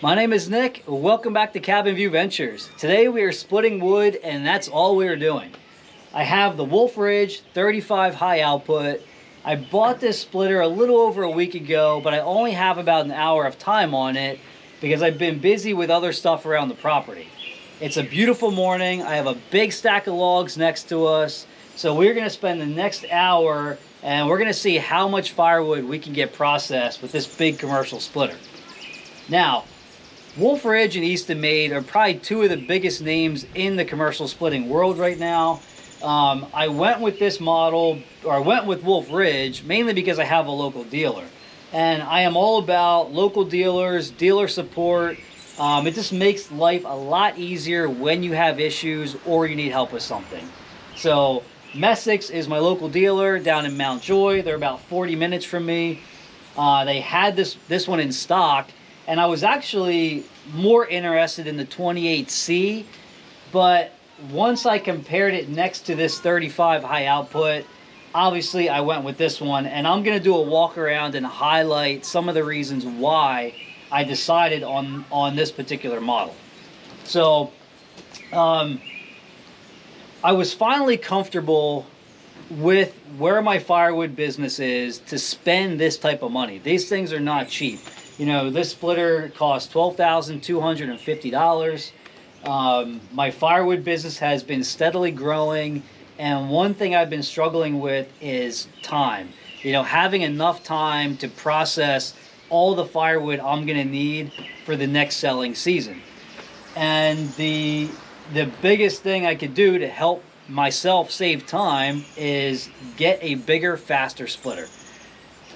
My name is Nick. Welcome back to Cabin View Ventures. Today we are splitting wood, and that's all we are doing. I have the Wolfe 35 high output. I bought this splitter a little over a week ago, but I only have about an hour of time on it because I've been busy with other stuff around the property. It's a beautiful morning. I have a big stack of logs next to us. So we're gonna spend the next hour and we're gonna see how much firewood we can get processed with this big commercial splitter. Now, Wolfe and Easton Made are probably two of the biggest names in the commercial splitting world right now. I went with this model, or I went with Wolfe Ridge, mainly because I have a local dealer. And I am all about local dealers, dealer support. It just makes life a lot easier when you have issues or you need help with something. So Messick's is my local dealer down in Mount Joy. They're about 40 minutes from me. They had this one in stock, and I was actually more interested in the 28C, but once I compared it next to this 35 high output, obviously I went with this one, and I'm gonna do a walk around and highlight some of the reasons why I decided on this particular model. So I was finally comfortable with where my firewood business is to spend this type of money. These things are not cheap. You know, this splitter costs $12,250. My firewood business has been steadily growing, and one thing I've been struggling with is time. You know, having enough time to process all the firewood I'm gonna need for the next selling season. And the biggest thing I could do to help myself save time is get a bigger, faster splitter.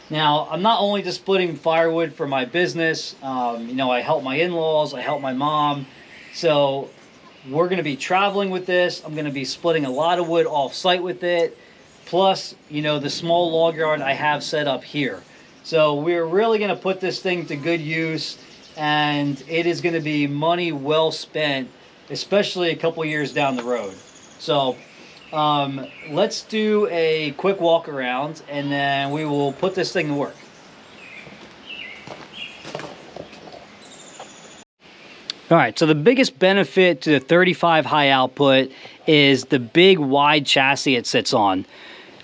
Now, I'm not only just splitting firewood for my business, you know, I help my in-laws, I help my mom. So we're gonna be traveling with this. I'm gonna be splitting a lot of wood off-site with it, plus, you know, the small log yard I have set up here. So we're really gonna put this thing to good use, and it is gonna be money well spent, especially a couple years down the road. So let's do a quick walk around, and then we will put this thing to work. All right, so the biggest benefit to the 35 high output is the big wide chassis it sits on.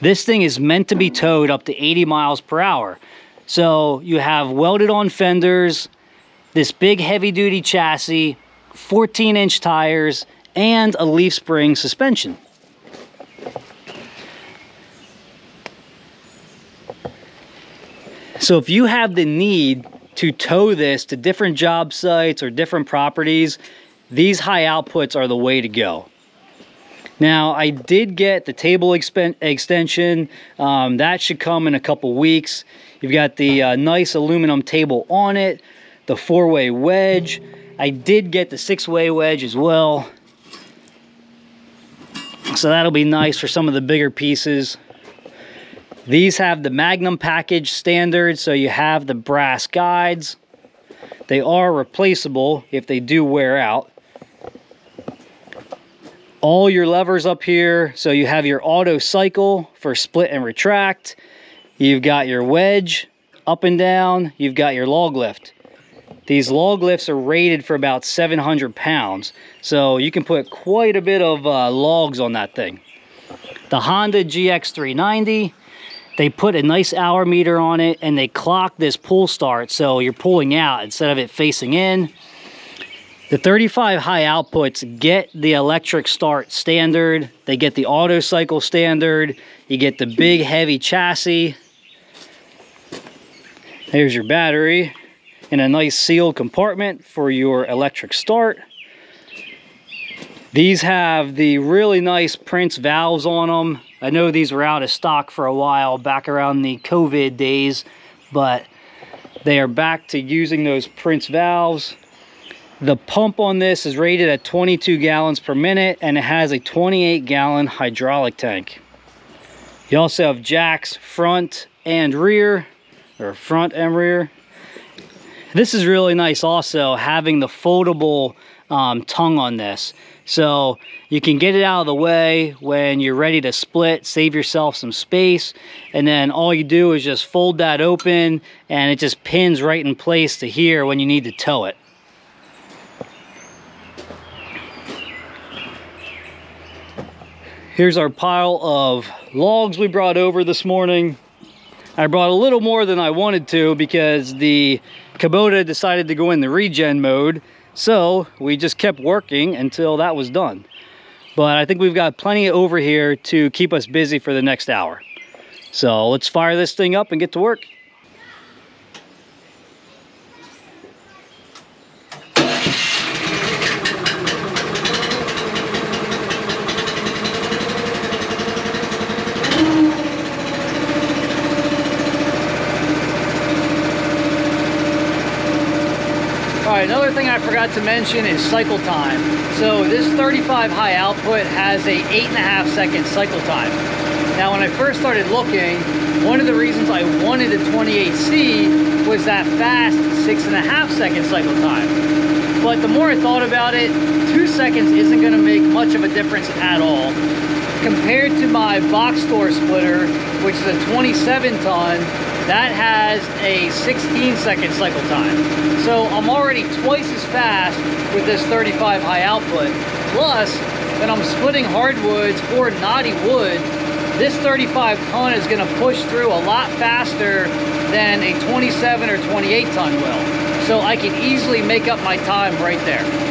This thing is meant to be towed up to 80 miles per hour. So you have welded on fenders, this big heavy duty chassis, 14-inch tires, and a leaf spring suspension. So if you have the need to tow this to different job sites or different properties, these high outputs are the way to go. Now, I did get the table extension. That should come in a couple weeks. You've got the nice aluminum table on it, the 4-way wedge. I did get the 6-way wedge as well. So that'll be nice for some of the bigger pieces. These have the Magnum package standard, so you have the brass guides. They are replaceable if they do wear out. All your levers up here, so you have your auto cycle for split and retract. You've got your wedge up and down. You've got your log lift. These log lifts are rated for about 700 pounds, so you can put quite a bit of logs on that thing. The Honda GX390, they put a nice hour meter on it, and they clock this pull start, so you're pulling out instead of it facing in. The 35 high outputs get the electric start standard. They get the auto cycle standard. You get the big heavy chassis. There's your battery in a nice sealed compartment for your electric start. These have the really nice Prince valves on them. I know these were out of stock for a while back around the COVID days, but they are back to using those Prince valves. The pump on this is rated at 22 gallons per minute, and it has a 28-gallon hydraulic tank. You also have jacks front and rear, or front and rear. This is really nice also, having the foldable tongue on this. So you can get it out of the way when you're ready to split, save yourself some space, and then all you do is just fold that open, and it just pins right in place to here when you need to tow it. Here's our pile of logs we brought over this morning. I brought a little more than I wanted to because the Kubota decided to go in the regen mode. So we just kept working until that was done. But I think we've got plenty over here to keep us busy for the next hour. So let's fire this thing up and get to work. Alright, another thing I forgot to mention is cycle time. So this 35 high output has a 8.5 second cycle time. Now when I first started looking, one of the reasons I wanted a 28C was that fast 6.5 second cycle time. But the more I thought about it, 2 seconds isn't going to make much of a difference at all. Compared to my box store splitter, which is a 27 ton, that has a 16-second cycle time. So I'm already twice as fast with this 35 high output. Plus, when I'm splitting hardwoods or knotty wood, this 35 ton is gonna push through a lot faster than a 27 or 28 ton will. So I can easily make up my time right there.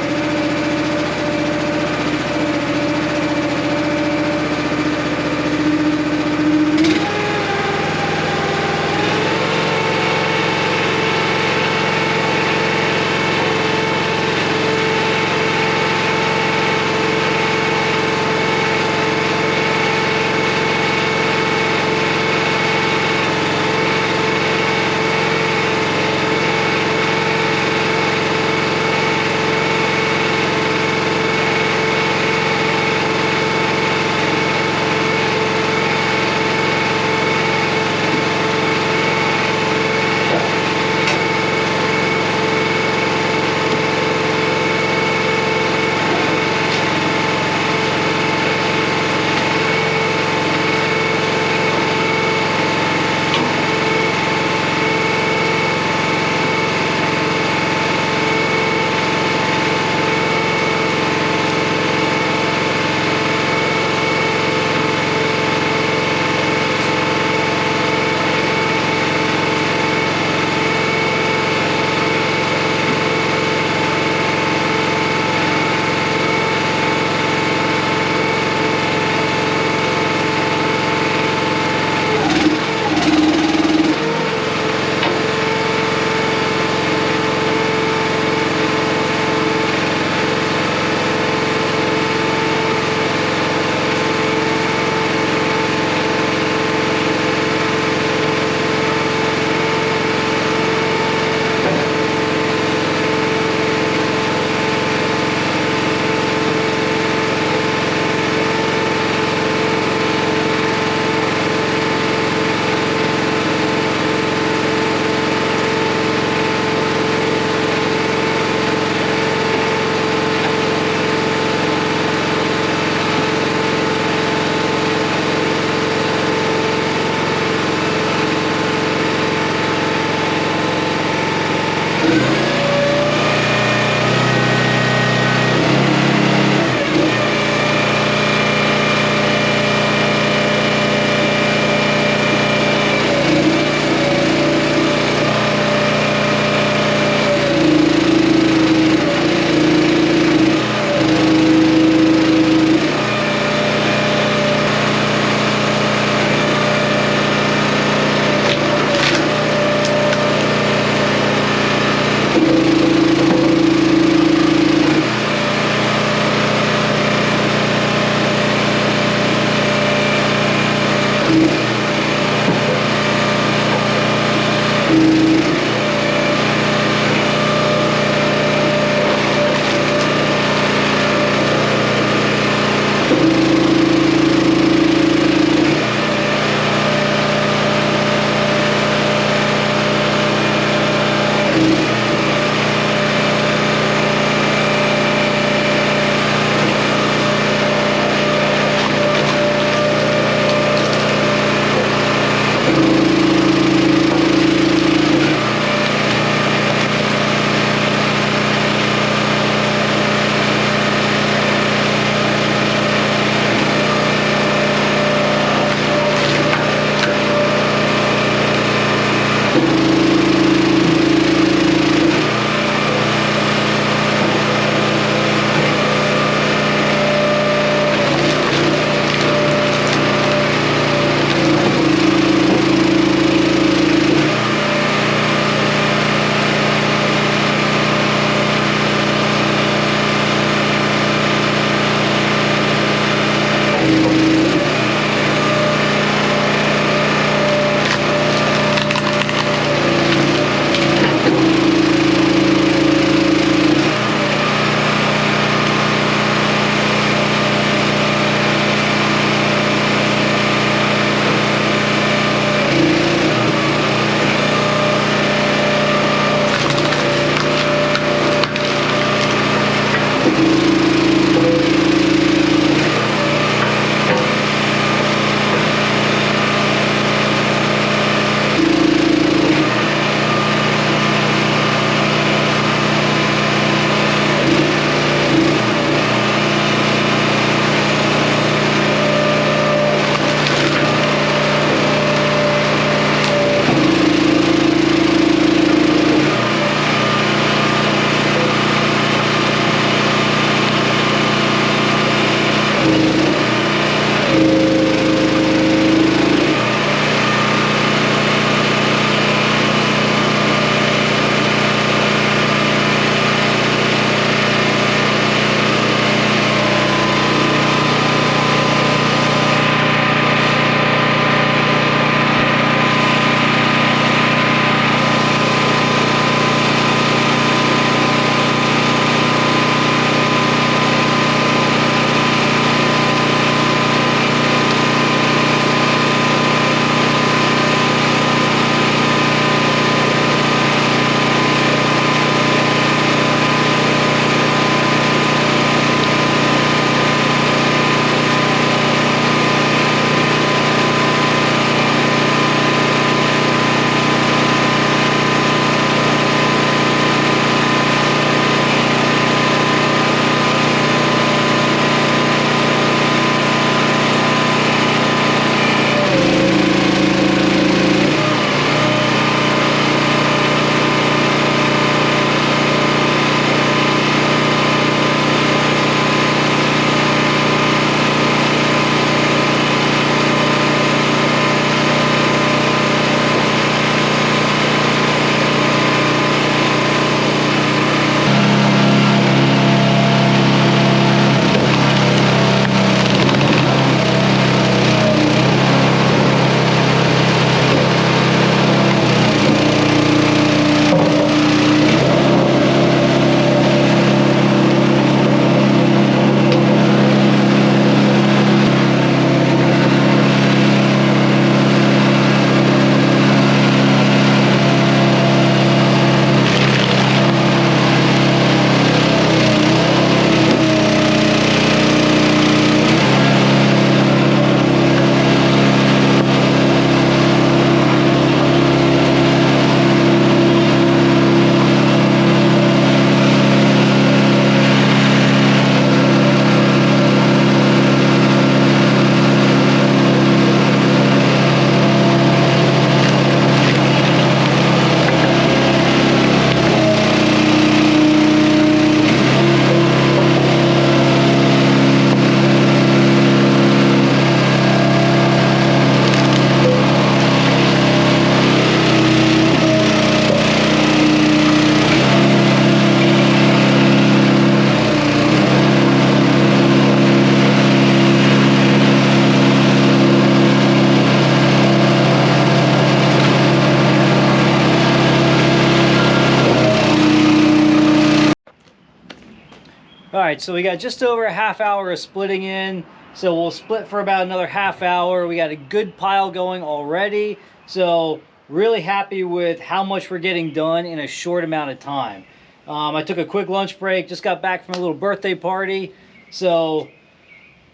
right, so we got just over a half hour of splitting in. So we'll split for about another half hour. We got a good pile going already. So really happy with how much we're getting done in a short amount of time. I took a quick lunch break, just got back from a little birthday party. So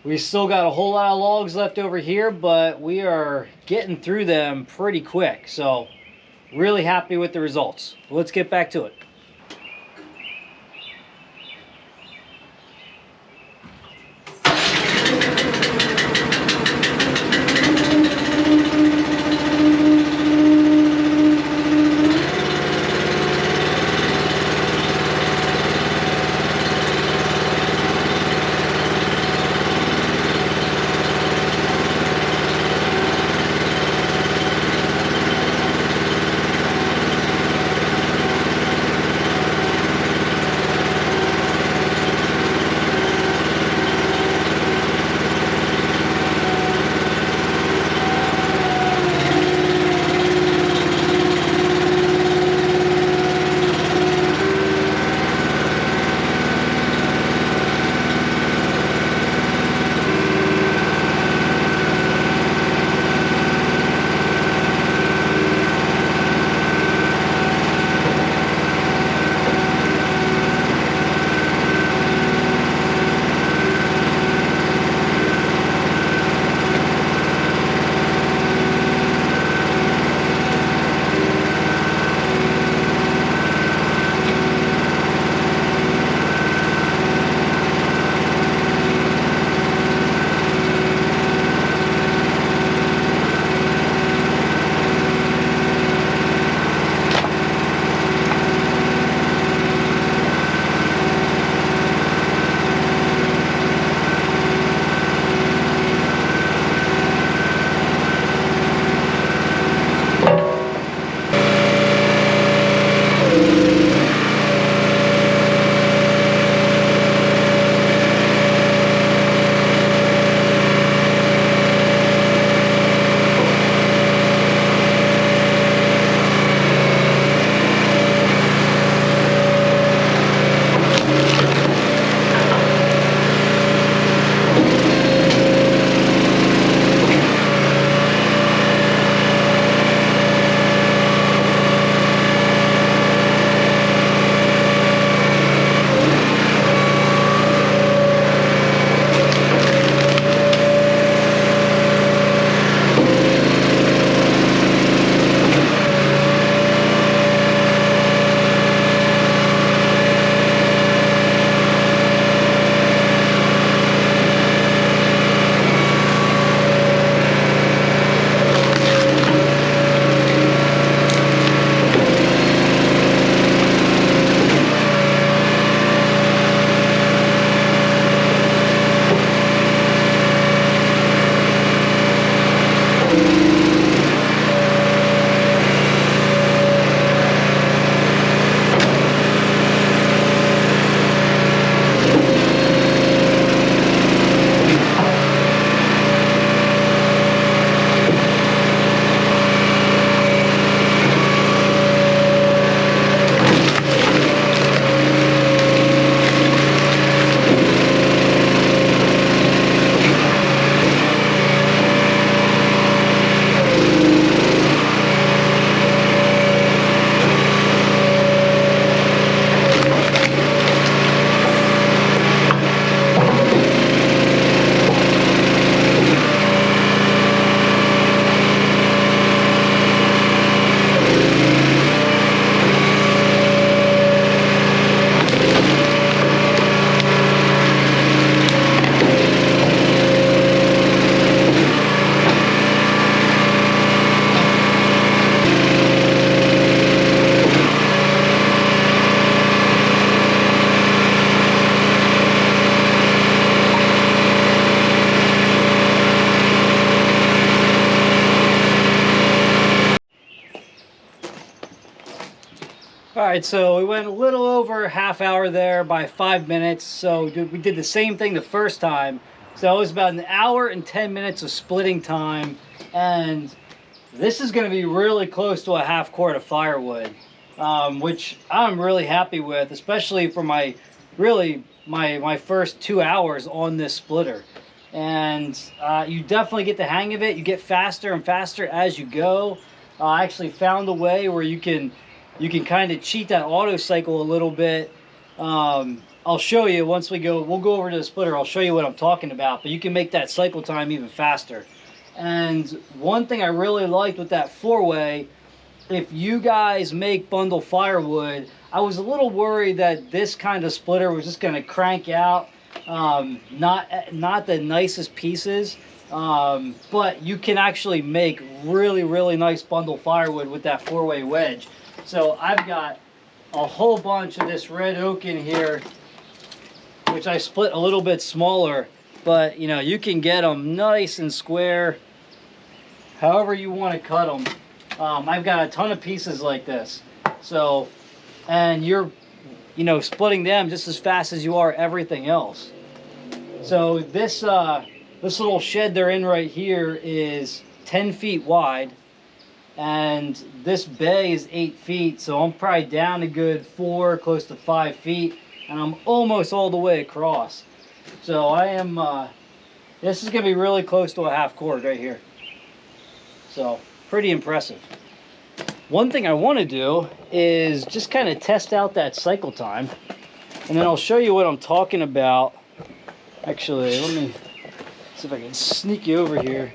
we still got a whole lot of logs left over here, but we are getting through them pretty quick. So really happy with the results. Let's get back to it. All right, so we went a little over a half hour there by 5 minutes. So we did the same thing the first time. So it was about an hour and 10 minutes of splitting time. And this is going to be really close to a half quart of firewood, which I'm really happy with, especially for my really my first 2 hours on this splitter. And you definitely get the hang of it. You get faster and faster as you go. I actually found a way where you can kind of cheat that auto cycle a little bit. I'll show you once we'll go over to the splitter. I'll show you what I'm talking about, but you can make that cycle time even faster. And one thing I really liked with that 4-way, if you guys make bundle firewood, I was a little worried that this kind of splitter was just going to crank out not the nicest pieces, but you can actually make really nice bundle firewood with that 4-way wedge. So I've got a whole bunch of this red oak in here, which I split a little bit smaller, but you know, you can get them nice and square however you want to cut them. I've got a ton of pieces like this, so, and you're splitting them just as fast as you are everything else. So this little shed they're in right here is 10 feet wide, and this bay is 8 feet, so I'm probably down a good 4, close to 5 feet, and I'm almost all the way across. So I am, this is going to be really close to a half cord right here. So pretty impressive. One thing I want to do is just kind of test out that cycle time, and then I'll show you what I'm talking about. Actually, let me see if I can sneak you over here.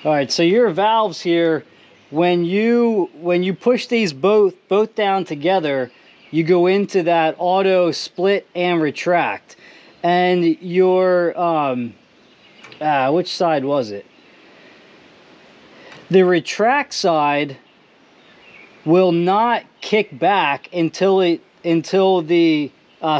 All right, so your valves here, when you push these both down together, you go into that auto split and retract, and your which side was it? The retract side will not kick back until the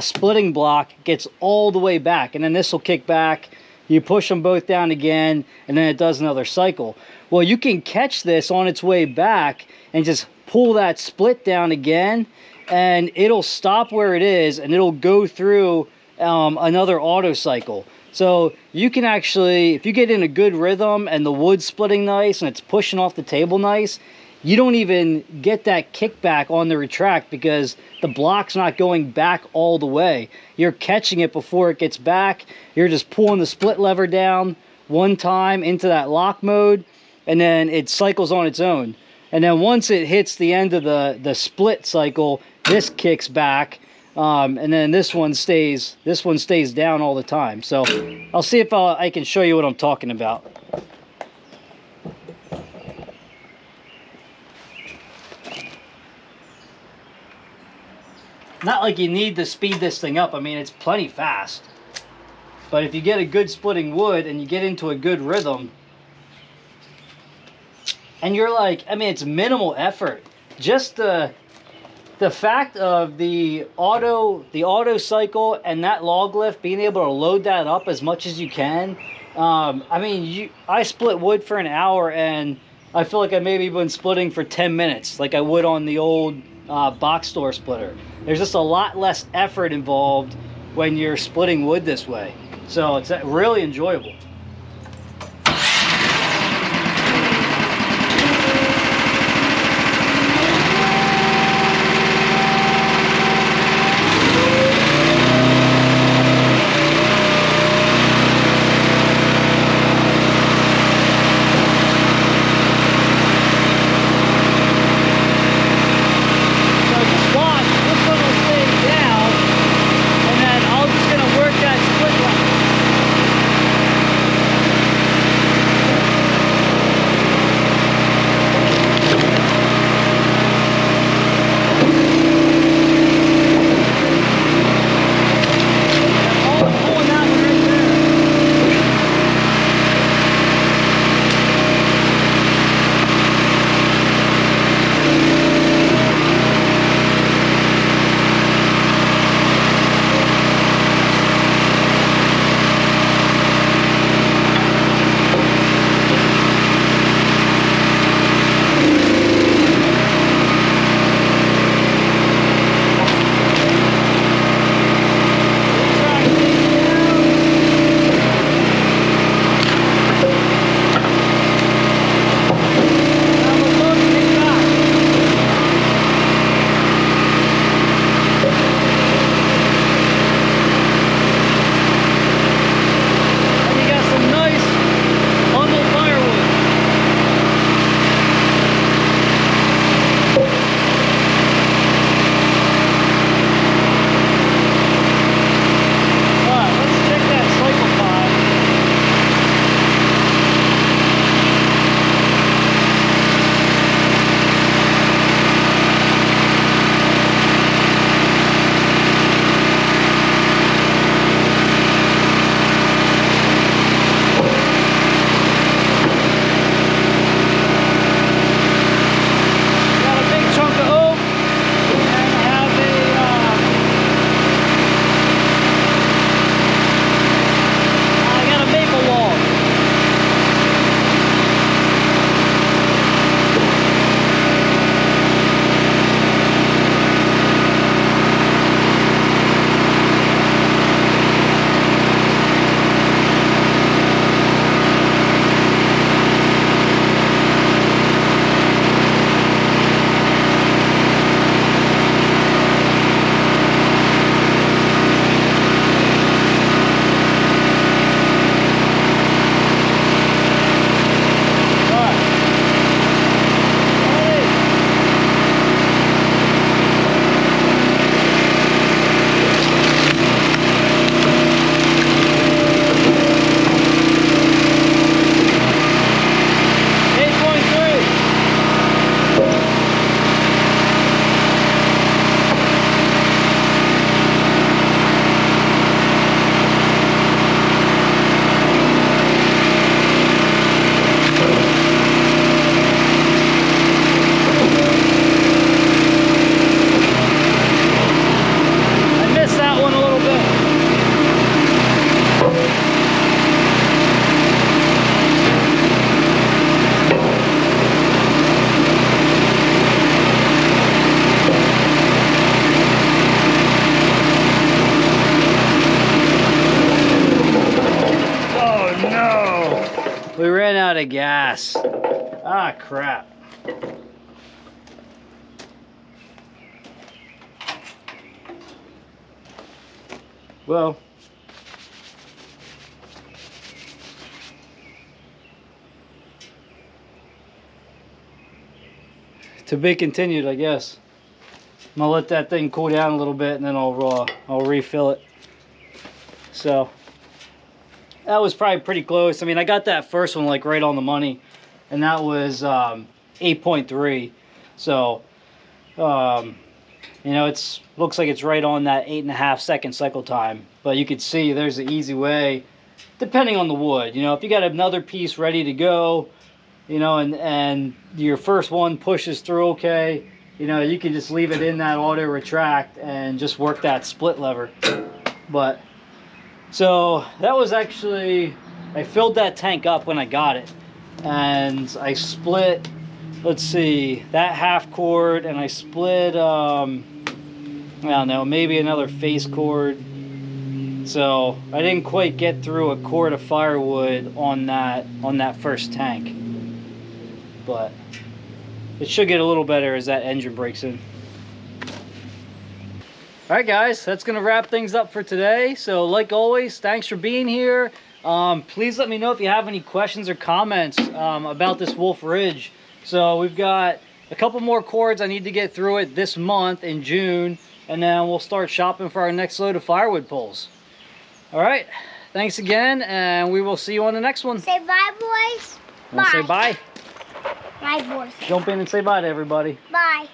splitting block gets all the way back, and then this will kick back. You push them both down again, and then it does another cycle. Well, you can catch this on its way back and just pull that split down again, and it'll stop where it is, and it'll go through another auto cycle. So you can actually, if you get in a good rhythm and the wood's splitting nice and it's pushing off the table nice, you don't even get that kickback on the retract because the block's not going back all the way. You're catching it before it gets back. You're just pulling the split lever down one time into that lock mode, and then it cycles on its own. And then once it hits the end of the split cycle, this kicks back, and then this one stays down all the time. So I'll see if I can show you what I'm talking about. Not like you need to speed this thing up. I mean, it's plenty fast. But if you get a good splitting wood and you get into a good rhythm, and you're like, I mean, it's minimal effort. Just the fact of the auto cycle and that log lift, being able to load that up as much as you can. I mean, I split wood for an hour, and I feel like I maybe been splitting for 10 minutes, like I would on the old box store splitter. There's just a lot less effort involved when you're splitting wood this way. So it's really enjoyable. of gas. Ah, crap. Well, to be continued, I guess. I'm gonna let that thing cool down a little bit, and then I'll refill it. So that was probably pretty close. I mean, I got that first one like right on the money, and that was 8.3. So you know, it's looks like it's right on that 8.5 second cycle time. But you could see there's an easy way, depending on the wood. You know, if you got another piece ready to go, you know, and your first one pushes through okay, you know, you can just leave it in that auto retract and just work that split lever. But so that was actually, I filled that tank up when I got it, and I split, let's see, that half cord, and I split I don't know, maybe another face cord. So I didn't quite get through a cord of firewood on that first tank, but it should get a little better as that engine breaks in. All right, guys, that's gonna wrap things up for today. So like always, thanks for being here. Please let me know if you have any questions or comments about this Wolfe Ridge. So we've got a couple more cords I need to get through it this month in June, and then we'll start shopping for our next load of firewood poles. All right, thanks again, and we will see you on the next one. Say bye, boys. Wanna say bye? Bye, boys. Jump in and say bye to everybody. Bye.